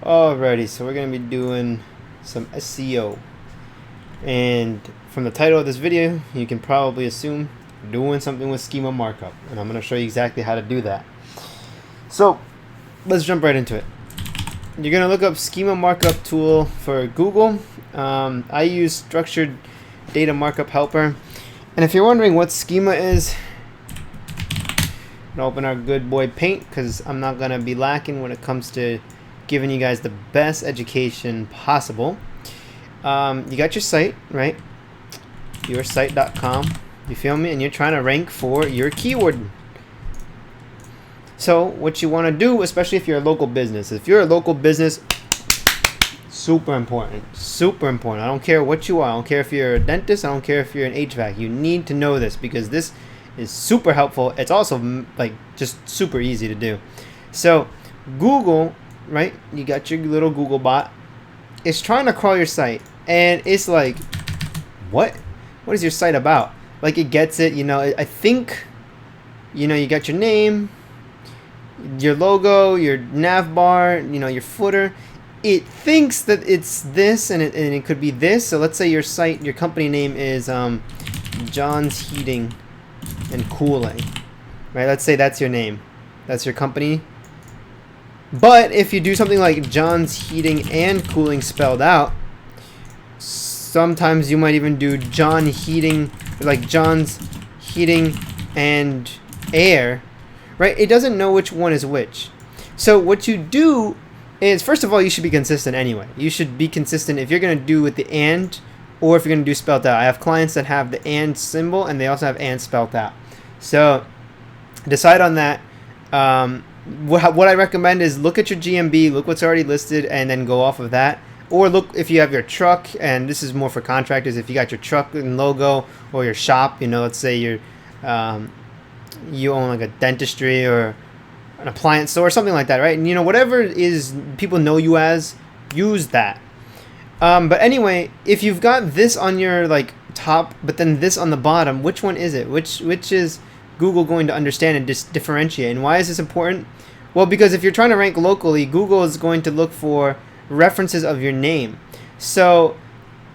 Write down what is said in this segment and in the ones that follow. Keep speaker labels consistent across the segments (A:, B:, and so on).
A: Alrighty, so we're going to be doing some SEO. And from the title of this video, you can probably assume doing something with schema markup. And I'm going to show you exactly how to do that. So let's jump right into it. You're going to look up schema markup tool for Google. I use Structured Data Markup Helper. And if you're wondering what schema is, I'm going to open our good boy Paint because I'm not going to be lacking when it comes to giving you guys the best education possible. You got your site, right? Yoursite.com. You feel me? And you're trying to rank for your keyword. So what you want to do, especially if you're a local business, super important. Super important. I don't care what you are. I don't care if you're a dentist. I don't care if you're an HVAC. You need to know this because this is super helpful. It's also like just super easy to do. So Google, right? You got your little Google bot. It's trying to crawl your site, and it's like, what is your site about? Like, it gets it, you know. I think, you know, you got your name, your logo, your nav bar, you know, your footer. It thinks that it's this, and it could be this. So let's say your site, your company name is John's Heating and Cooling, right? Let's say that's your name, that's your company. But if you do something like John's Heating and Cooling spelled out, sometimes you might even do John Heating, like John's Heating and Air, right? It doesn't know which one is which. So what you do is, first of all, you should be consistent anyway. You should be consistent if you're going to do with the and, or if you're going to do spelled out. I have clients that have the and symbol, and they also have and spelled out. So decide on that. What I recommend is look at your GMB, look what's already listed, and then go off of that. Or look if you have your truck, and this is more for contractors. If you got your truck and logo, or your shop, you know, let's say you own like a dentistry or an appliance store or something like that, right? And you know, whatever is people know you as, use that. But anyway, if you've got this on your like top, but then this on the bottom, which one is it? Which is Google going to understand and differentiate? And why is this important? Well, because if you're trying to rank locally, Google is going to look for references of your name. So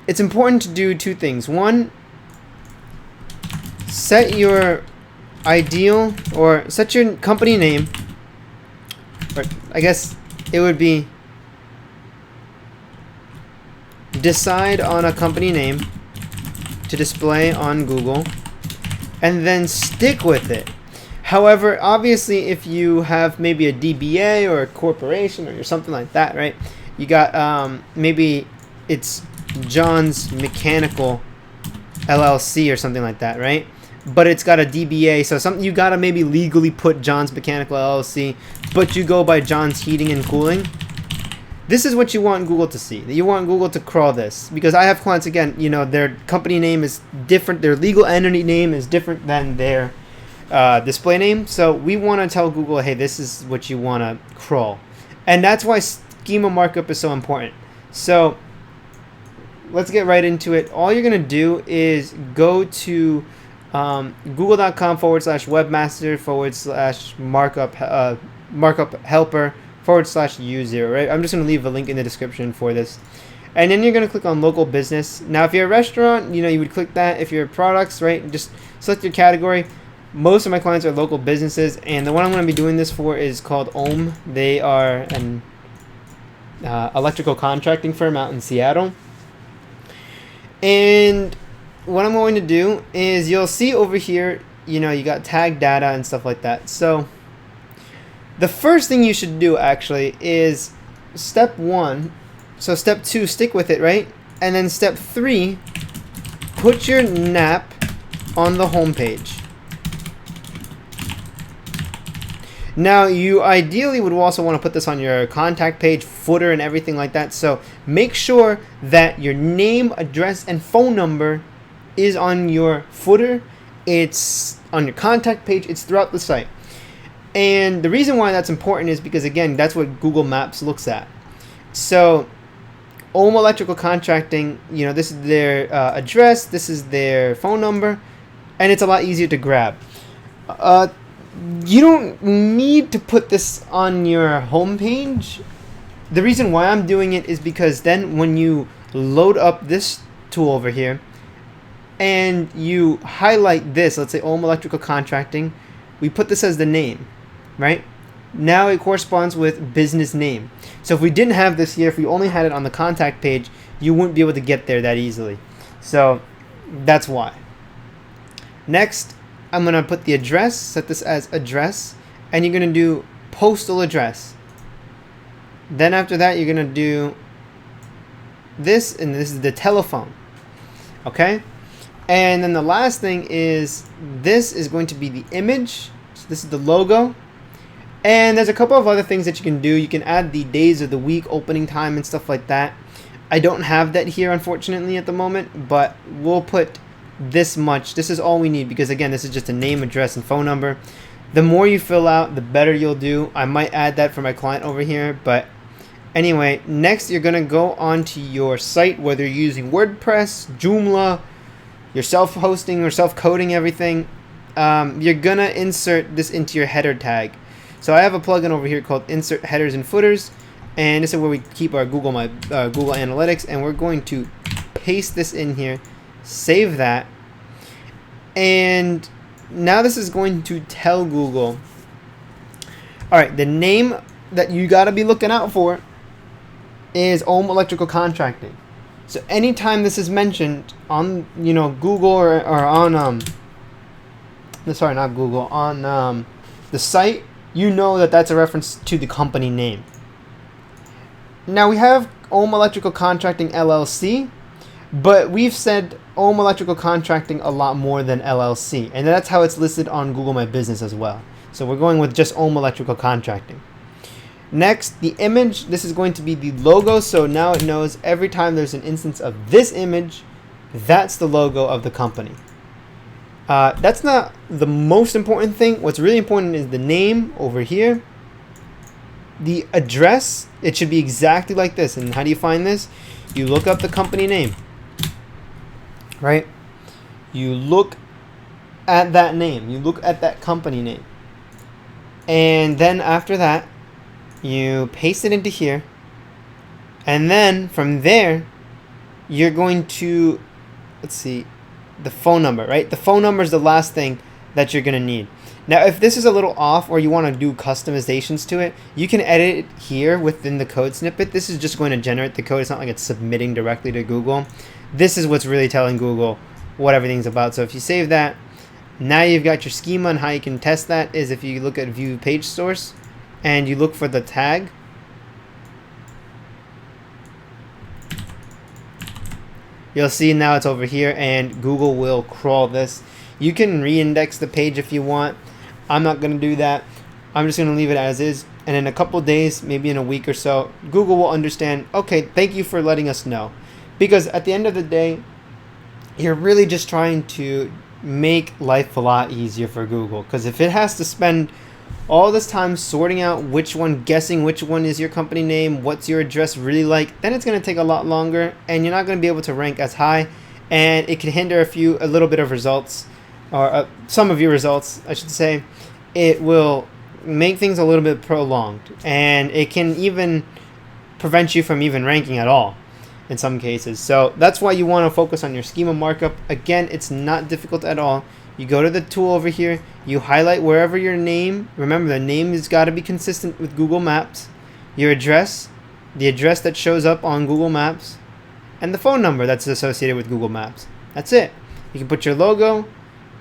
A: it's important to do two things. One, set your ideal, or set your company name, or I guess it would be decide on a company name to display on Google, and then stick with it. However, obviously, if you have maybe a DBA or a corporation or something like that, right? You got maybe it's John's Mechanical LLC or something like that, right? But it's got a DBA, so something you gotta maybe legally put John's Mechanical LLC, but you go by John's Heating and Cooling. This is what you want Google to see. You want Google to crawl this, because I have clients, again, you know, their company name is different, their legal entity name is different than their display name. So we want to tell Google, hey, this is what you want to crawl, and that's why schema markup is so important. So let's get right into it. All you're gonna do is go to google.com/webmaster/markup helper/U0, right? I'm just going to leave a link in the description for this. And then you're going to click on local business. Now, if you're a restaurant, you know, you would click that. If you're products, right, just select your category. Most of my clients are local businesses, and the one I'm going to be doing this for is called Ohm. They are an electrical contracting firm out in Seattle. And what I'm going to do is, you'll see over here, you know, you got tag data and stuff like that. So the first thing you should do actually is step 1. So step 2, stick with it, right? And then step 3, put your NAP on the home page. Now, you ideally would also want to put this on your contact page, footer, and everything like that. So make sure that your name, address, and phone number is on your footer. It's on your contact page. It's throughout the site. And the reason why that's important is because, again, that's what Google Maps looks at. So Ohm Electrical Contracting, you know, this is their address, this is their phone number, and it's a lot easier to grab. You don't need to put this on your homepage the reason why I'm doing it is because then when you load up this tool over here and you highlight this, let's say Ohm Electrical Contracting, we put this as the name, right? Now it corresponds with business name. So if we didn't have this here, if we only had it on the contact page, you wouldn't be able to get there that easily. So that's why. Next, I'm going to put the address, set this as address, and you're going to do postal address. Then after that, you're going to do this, and this is the telephone. Okay? And then the last thing is, this is going to be the image. So this is the logo. And there's a couple of other things that you can do. You can add the days of the week, opening time, and stuff like that. I don't have that here, unfortunately, at the moment, but we'll put this much. This is all we need because, again, this is just a name, address, and phone number. The more you fill out, the better you'll do. I might add that for my client over here, but anyway, next you're going to go onto your site, whether you're using WordPress, Joomla, you're self-hosting or self-coding everything. You're going to insert this into your header tag. So I have a plugin over here called Insert Headers and Footers, and this is where we keep our Google Analytics, and we're going to paste this in here, save that, and now this is going to tell Google, all right, the name that you got to be looking out for is Ohm Electrical Contracting. So anytime this is mentioned on, Google or on sorry, not Google, on the site, you know that that's a reference to the company name. Now we have Ohm Electrical Contracting LLC, but we've said Ohm Electrical Contracting a lot more than LLC, and that's how it's listed on Google My Business as well. So we're going with just Ohm Electrical Contracting. Next, the image, this is going to be the logo, so now it knows every time there's an instance of this image, that's the logo of the company. That's not the most important thing. What's really important is the name over here. The address, it should be exactly like this. And how do you find this? You look up the company name, right? You look at that name. You look at that company name. And then after that, you paste it into here. And then from there, you're going to, let's see, the phone number, right? The phone number is the last thing that you're going to need. Now, if this is a little off or you want to do customizations to it, you can edit it here within the code snippet. This is just going to generate the code. It's not like it's submitting directly to Google. This is what's really telling Google what everything's about. So if you save that, now you've got your schema, and how you can test that is if you look at view page source and you look for the tag. You'll see now it's over here, and Google will crawl this. You can re-index the page if you want. I'm not going to do that. I'm just going to leave it as is. And in a couple days, maybe in a week or so, Google will understand, okay, thank you for letting us know. Because at the end of the day, you're really just trying to make life a lot easier for Google. Because if it has to spend all this time sorting out guessing which one is your company name, what's your address really like, then it's going to take a lot longer, and you're not going to be able to rank as high, and it can hinder a little bit of results, or some of your results, I should say. It will make things a little bit prolonged, and it can even prevent you from even ranking at all in some cases. So that's why you want to focus on your schema markup. Again, it's not difficult at all. You go to the tool over here, you highlight wherever your name, remember the name has got to be consistent with Google Maps, your address, the address that shows up on Google Maps, and the phone number that's associated with Google Maps. That's it. You can put your logo,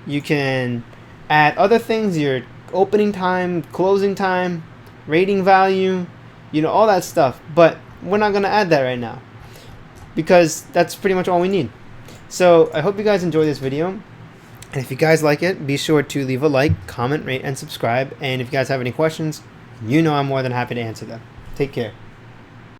A: you can add other things, your opening time, closing time, rating value, all that stuff. But we're not going to add that right now because that's pretty much all we need. So I hope you guys enjoy this video. And if you guys like it, be sure to leave a like, comment, rate, and subscribe. And if you guys have any questions, I'm more than happy to answer them. Take care.